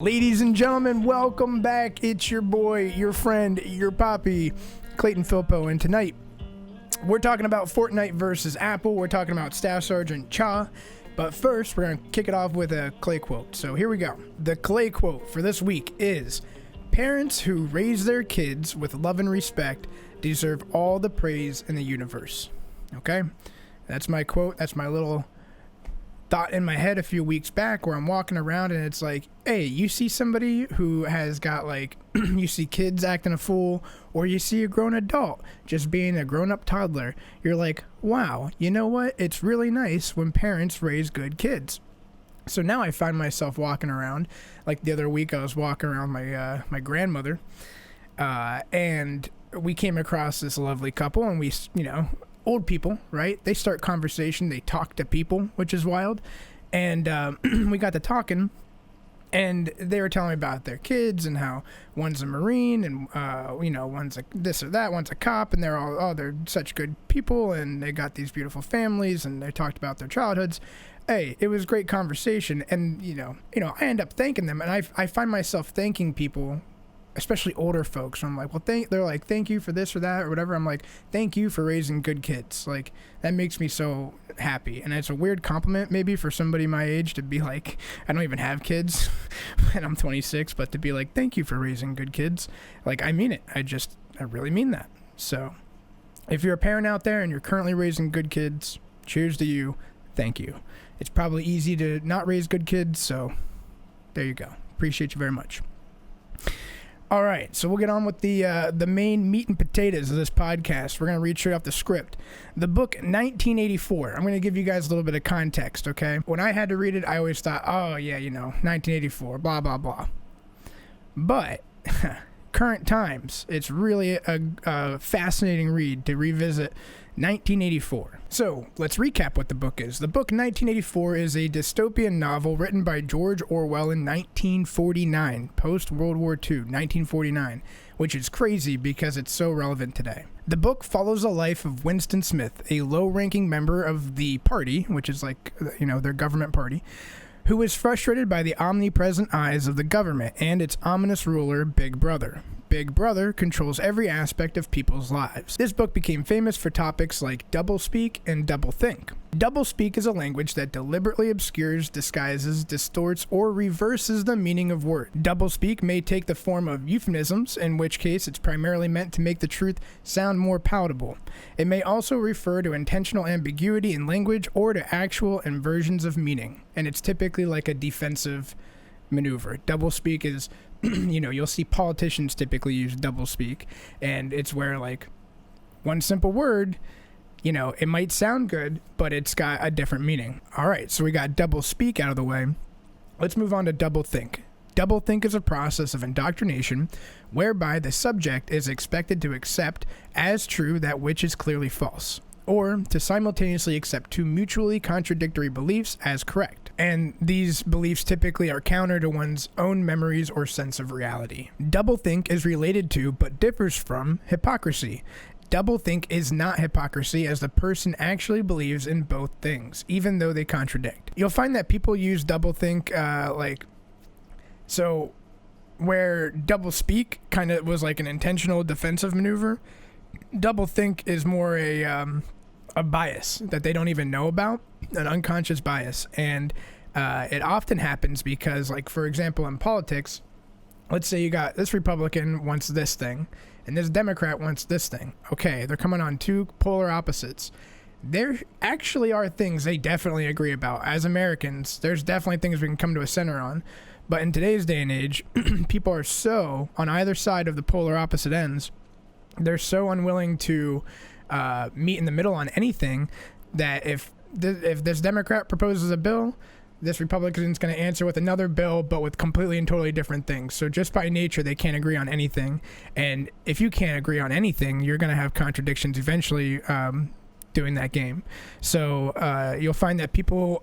Ladies and gentlemen, welcome back. It's your boy, your friend, your poppy, ClaytonFilpo, and tonight we're talking about Fortnite versus Apple. We're talking about Staff Sergeant Cha, but first we're going to kick it off with a Clay quote. So here we go. The Clay quote for this week is, "Parents who raise their kids with love and respect deserve all the praise in the universe." Okay? That's my quote. That's my little thought in my head a few weeks back where I'm walking around and it's like, hey, you see somebody who has got like, you see kids acting a fool, or you see a grown adult just being a grown-up toddler. You're like, wow, you know what? It's really nice when parents raise good kids. So now I find myself walking around, like the other week I was walking around my grandmother, and we came across this lovely couple, and we, old people, right? They start conversation. They talk to people, which is wild. And we got to talking, and they were telling me about their kids and how one's a Marine and, one's a this or that, one's a cop, and they're all, they're such good people, and they got these beautiful families, and they talked about their childhoods. Hey, it was great conversation. And, I end up thanking them, and I find myself thanking people, especially older folks. I'm like, well, they're like, thank you for this or that or whatever. I'm like, thank you for raising good kids. Like, that makes me so happy. And it's a weird compliment maybe for somebody my age to be like, I don't even have kids and I'm 26, but to be like, thank you for raising good kids. Like, I mean it. I really mean that. So if you're a parent out there and you're currently raising good kids, cheers to you. Thank you. It's probably easy to not raise good kids. So there you go. Appreciate you very much. All right, so we'll get on with the main meat and potatoes of this podcast. We're going to read straight off the script. The book 1984. I'm going to give you guys a little bit of context, okay? When I had to read it, I always thought, oh, yeah, 1984, blah, blah, blah. But current times, it's really a fascinating read to revisit 1984. So let's recap what the book is. The book 1984 is a dystopian novel written by George Orwell in 1949, post-World War II, 1949, which is crazy because it's so relevant today. The book follows the life of Winston Smith, a low-ranking member of the party, which is like, their government party, who was frustrated by the omnipresent eyes of the government and its ominous ruler, Big Brother. Big Brother controls every aspect of people's lives. This book became famous for topics like doublespeak and doublethink. Doublespeak is a language that deliberately obscures, disguises, distorts, or reverses the meaning of words. Doublespeak may take the form of euphemisms, in which case it's primarily meant to make the truth sound more palatable. It may also refer to intentional ambiguity in language or to actual inversions of meaning, and it's typically like a defensive maneuver. Doublespeak is, you'll see politicians typically use doublespeak, and it's where, like, one simple word, it might sound good, but it's got a different meaning. All right, so we got doublespeak out of the way. Let's move on to doublethink. Doublethink is a process of indoctrination whereby the subject is expected to accept as true that which is clearly false, or to simultaneously accept two mutually contradictory beliefs as correct. And these beliefs typically are counter to one's own memories or sense of reality. Doublethink is related to, but differs from, hypocrisy. Doublethink is not hypocrisy, as the person actually believes in both things, even though they contradict. You'll find that people use doublethink, so where doublespeak kind of was like an intentional defensive maneuver, doublethink is more a bias that they don't even know about, an unconscious bias. And it often happens because, like, for example, in politics, let's say you got this Republican wants this thing and this Democrat wants this thing. Okay, they're coming on two polar opposites. There actually are things they definitely agree about. As Americans, there's definitely things we can come to a center on. But in today's day and age, people are so on either side of the polar opposite ends, they're so unwilling to meet in the middle on anything that if this Democrat proposes a bill, this Republican's going to answer with another bill, but with completely and totally different things. So just by nature, they can't agree on anything. And if you can't agree on anything, you're going to have contradictions eventually doing that game. So you'll find that people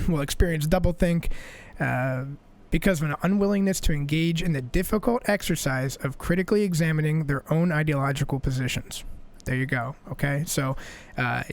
will experience doublethink because of an unwillingness to engage in the difficult exercise of critically examining their own ideological positions. There you go. Okay, so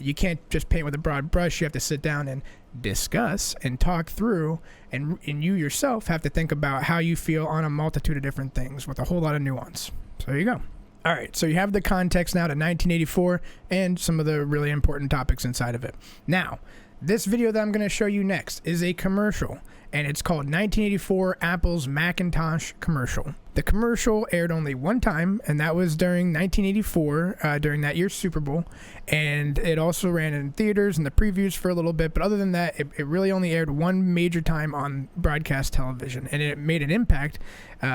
you can't just paint with a broad brush. You have to sit down and discuss and talk through, and you yourself have to think about how you feel on a multitude of different things with a whole lot of nuance. So there you go. All right, so you have the context now to 1984 and some of the really important topics inside of it. Now, this video that I'm going to show you next is a commercial, and it's called 1984 Apple's Macintosh commercial. The commercial aired only one time, and that was during 1984, during that year's Super Bowl, and it also ran in theaters and the previews for a little bit, but other than that, it really only aired one major time on broadcast television, and it made an impact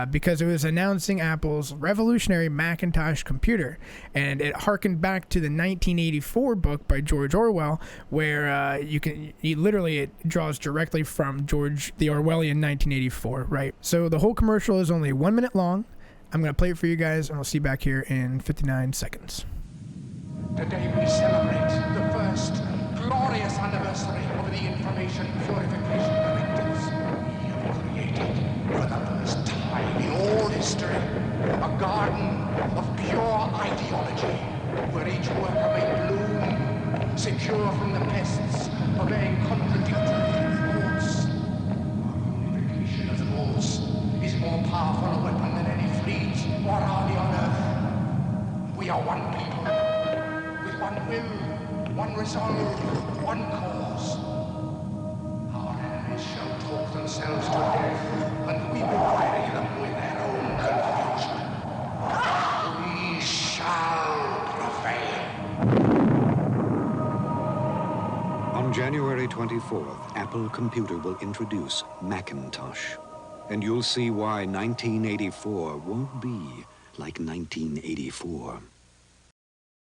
because it was announcing Apple's revolutionary Macintosh computer, and it harkened back to the 1984 book by George Orwell, where it draws directly from George the Orwellian 1984, right? So the whole commercial is only 1 minute long. I'm going to play it for you guys, and we'll see you back here in 59 seconds. Today we celebrate the first glorious anniversary of the information purification directives we have created for the first time in all history. A garden of pure ideology where each worker may bloom, secure from the pests, obeying contradictory thoughts. Our unification of thoughts is more powerful a weapon than any fleet or army on earth. We are one people, with one will, one resolve, one cause. Our enemies shall talk themselves to death, and we will bury them with their own confusion. We shall prevail. On January 24th, Apple Computer will introduce Macintosh. And you'll see why 1984 won't be like 1984.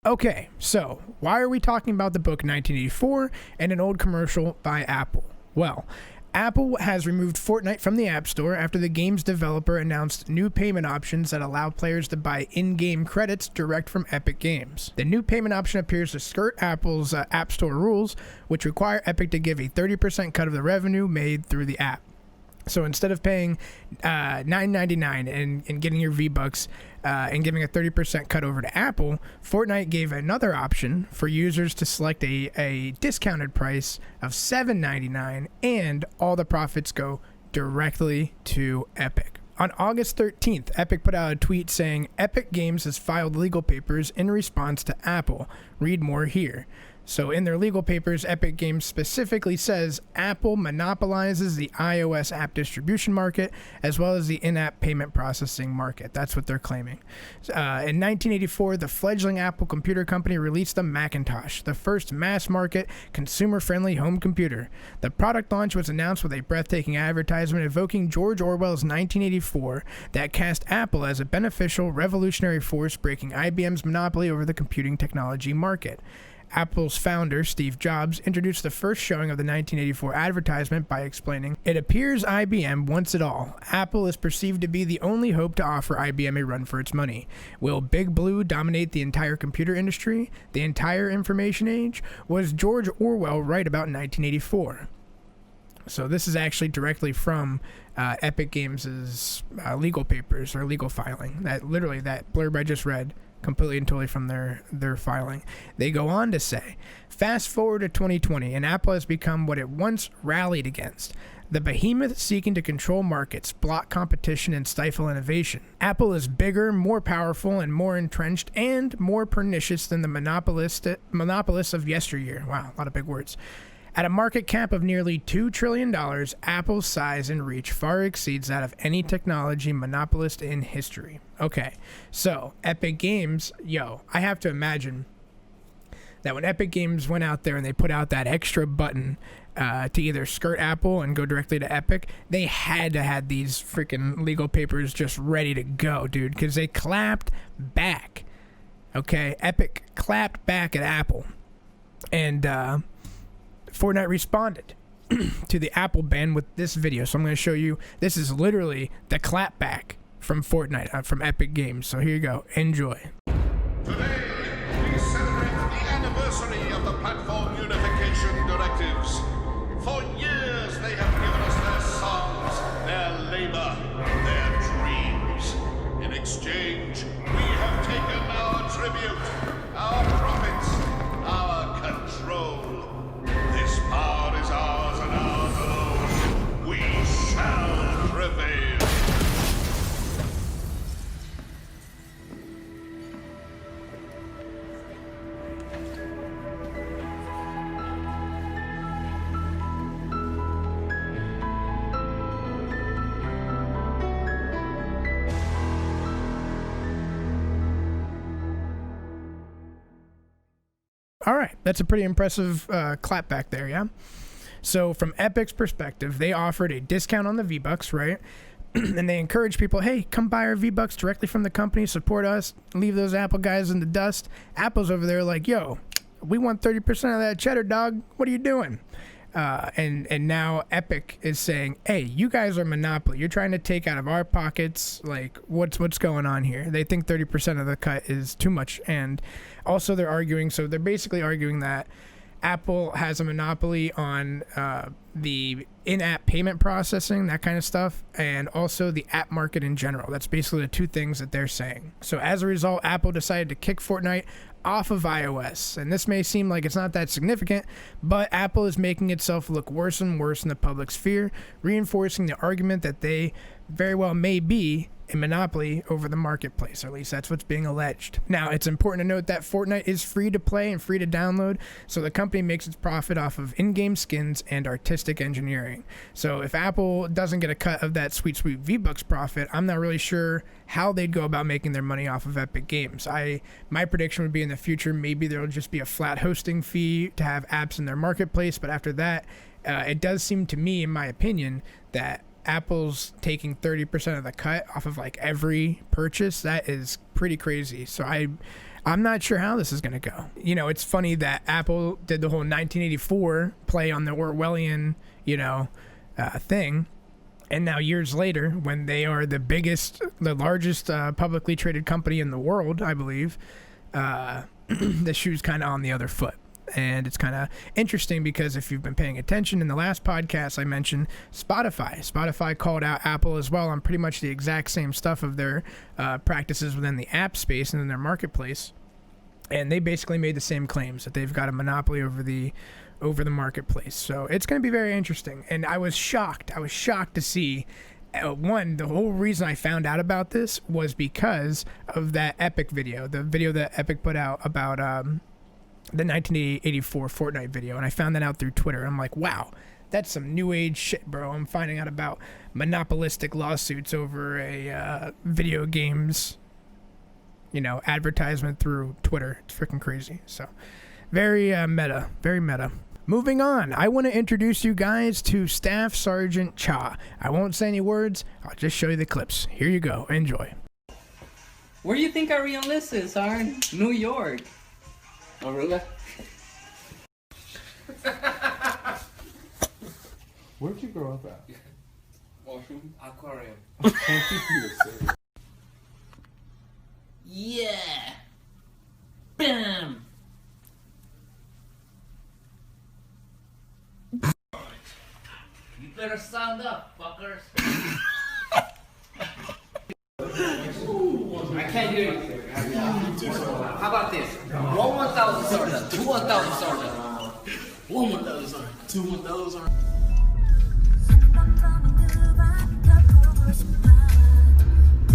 Okay, so why are we talking about the book 1984 and an old commercial by Apple? Well, Apple has removed Fortnite from the App Store after the game's developer announced new payment options that allow players to buy in-game credits direct from Epic Games. The new payment option appears to skirt Apple's App Store rules, which require Epic to give a 30% cut of the revenue made through the app. So instead of paying $9.99 and getting your V-Bucks and giving a 30% cut over to Apple, Fortnite gave another option for users to select a discounted price of $7.99, and all the profits go directly to Epic. On August 13th, Epic put out a tweet saying, "Epic Games has filed legal papers in response to Apple. Read more here." So in their legal papers, Epic Games specifically says Apple monopolizes the iOS app distribution market as well as the in-app payment processing market. That's what they're claiming. In 1984, the fledgling Apple computer company released the Macintosh, the first mass-market, consumer-friendly home computer. The product launch was announced with a breathtaking advertisement evoking George Orwell's 1984 that cast Apple as a beneficial, revolutionary force breaking IBM's monopoly over the computing technology market. Apple's founder, Steve Jobs, introduced the first showing of the 1984 advertisement by explaining, "It appears IBM wants it all. Apple is perceived to be the only hope to offer IBM a run for its money. Will Big Blue dominate the entire computer industry, the entire information age? Was George Orwell right about 1984? So this is actually directly from Epic Games' legal papers or legal filing. That blurb I just read, completely and totally from their filing. They go on to say, fast forward to 2020, and Apple has become what it once rallied against. The behemoth seeking to control markets, block competition, and stifle innovation. Apple is bigger, more powerful, and more entrenched, and more pernicious than the monopolists of yesteryear. Wow, a lot of big words. At a market cap of nearly $2 trillion, Apple's size and reach far exceeds that of any technology monopolist in history. Okay, so Epic Games, I have to imagine that when Epic Games went out there and they put out that extra button to either skirt Apple and go directly to Epic, they had to have these freaking legal papers just ready to go, dude, because they clapped back. Okay, Epic clapped back at Apple. And, Fortnite responded to the Apple ban with this video. So I'm going to show you. This is literally the clapback from Fortnite, from Epic Games. So here you go. Enjoy. Today, we celebrate the anniversary of the platform unification directives. For years, they have given us their songs, their labor, their dreams. In exchange, we have taken our tribute, our profits, our control. This power is ours and ours alone. We shall prevail. All right, that's a pretty impressive clap back there, yeah? So from Epic's perspective, they offered a discount on the V-Bucks, right? And they encourage people, hey, come buy our V-Bucks directly from the company, support us, leave those Apple guys in the dust. Apple's over there like, yo, we want 30% of that cheddar, dog. What are you doing? And now Epic is saying, hey, you guys are monopoly. You're trying to take out of our pockets. Like, what's going on here? They think 30% of the cut is too much. And also they're arguing, so they're basically arguing that Apple has a monopoly on the in-app payment processing, that kind of stuff, and also the app market in general. That's basically the two things that they're saying. So as a result, Apple decided to kick Fortnite off of iOS. And this may seem like it's not that significant, but Apple is making itself look worse and worse in the public sphere, reinforcing the argument that they very well may be a monopoly over the marketplace, or at least that's what's being alleged. Now, it's important to note that Fortnite is free to play and free to download, so the company makes its profit off of in-game skins and artistic engineering. So if Apple doesn't get a cut of that sweet V-Bucks profit, I'm not really sure how they'd go about making their money off of Epic Games. My prediction would be in the future, maybe there'll just be a flat hosting fee to have apps in their marketplace, but after that, it does seem to me, in my opinion, that Apple's taking 30% of the cut off of like every purchase. That is pretty crazy. So I'm not sure how this is going to go. You know, it's funny that Apple did the whole 1984 play on the Orwellian, thing. And now years later, when they are the largest publicly traded company in the world, I believe, the shoe's kind of on the other foot. And it's kind of interesting because if you've been paying attention in the last podcast, I mentioned Spotify. Spotify called out Apple as well on pretty much the exact same stuff of their practices within the app space and in their marketplace. And they basically made the same claims that they've got a monopoly over the marketplace. So it's going to be very interesting. And I was shocked. to see the whole reason I found out about this was because of that Epic video, the video that Epic put out about the 1984 Fortnite video, and I found that out through Twitter. I'm like, wow, that's some new age shit, bro. I'm finding out about monopolistic lawsuits over a video games, advertisement through Twitter. It's freaking crazy. So very meta. Moving on, I want to introduce you guys to Staff Sergeant Cha. I won't say any words. I'll just show you the clips. Here you go. Enjoy. Where do you think our re-enlists are? New York. Oh, really? Where'd you grow up at? Washroom. Aquarium. Yeah! Bam! You better stand up, fuckers. I can't hear you. How about this? 1,000 soda, 2,000 soda. 1,000 soda, 2,000 soda.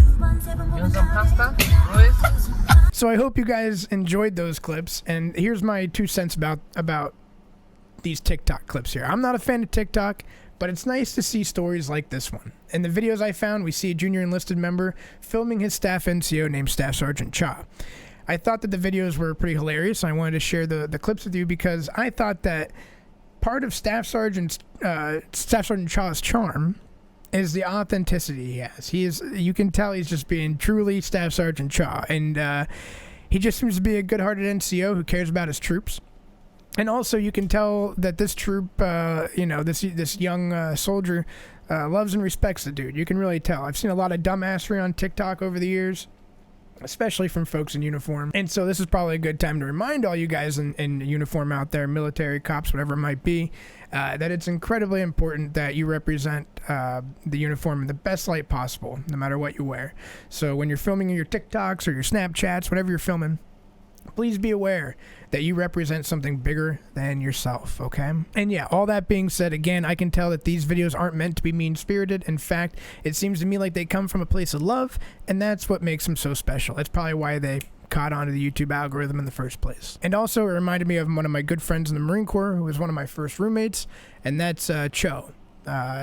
You want some pasta, Luis? So I hope you guys enjoyed those clips, and here's my 2 cents about these TikTok clips here. I'm not a fan of TikTok, but it's nice to see stories like this one. In the videos I found, we see a junior enlisted member filming his staff NCO named Staff Sergeant Cha. I thought that the videos were pretty hilarious, and I wanted to share the clips with you because I thought that part of Staff Sergeant Cha's charm is the authenticity he has. You can tell he's just being truly Staff Sergeant Cha, and he just seems to be a good-hearted NCO who cares about his troops. And also, you can tell that this troop, this young soldier loves and respects the dude. You can really tell. I've seen a lot of dumbassery on TikTok over the years, especially from folks in uniform. And so this is probably a good time to remind all you guys in uniform out there, military, cops, whatever it might be, that it's incredibly important that you represent the uniform in the best light possible, no matter what you wear. So when you're filming your TikToks or your Snapchats, whatever you're filming, please be aware that you represent something bigger than yourself, okay? And yeah, all that being said, again, I can tell that these videos aren't meant to be mean-spirited. In fact, it seems to me like they come from a place of love, and that's what makes them so special. That's probably why they caught onto the YouTube algorithm in the first place. And also, it reminded me of one of my good friends in the Marine Corps, who was one of my first roommates, and that's Cho.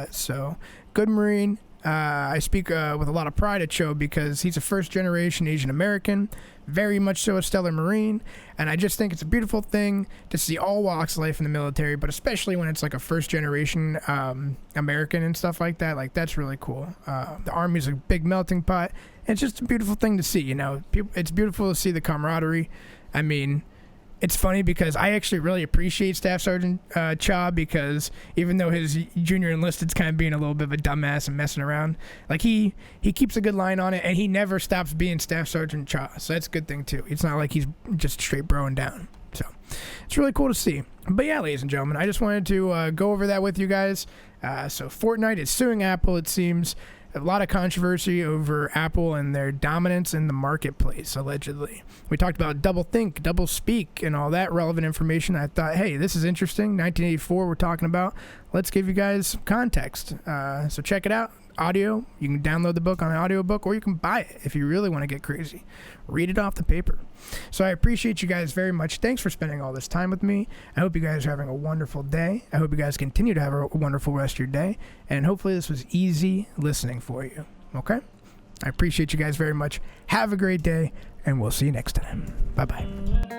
So, good Marine. I speak with a lot of pride at Cho because he's a first-generation Asian American, very much so a stellar Marine, and I just think it's a beautiful thing to see all walks of life in the military, but especially when it's like a first-generation American and stuff like that. Like, that's really cool. The Army's a big melting pot, and it's just a beautiful thing to see, you know. It's beautiful to see the camaraderie. I mean, it's funny because I actually really appreciate Staff Sergeant Cha, because even though his junior enlisted's kind of being a little bit of a dumbass and messing around, like he keeps a good line on it, and he never stops being Staff Sergeant Cha, so that's a good thing too. It's not like he's just straight broing down, so it's really cool to see. But yeah, ladies and gentlemen, I just wanted to go over that with you guys. So Fortnite is suing Apple, it seems. A lot of controversy over Apple and their dominance in the marketplace, allegedly. We talked about double think, double speak, and all that relevant information. I thought, hey, this is interesting. 1984 we're talking about. Let's give you guys some context. So check it out. Audio. You can download the book on an audiobook, or you can buy it if you really want to get crazy. Read it off the paper. So I appreciate you guys very much. Thanks for spending all this time with me. I hope you guys are having a wonderful day. I hope you guys continue to have a wonderful rest of your day. And hopefully this was easy listening for you. Okay? I appreciate you guys very much. Have a great day, and we'll see you next time. Bye-bye.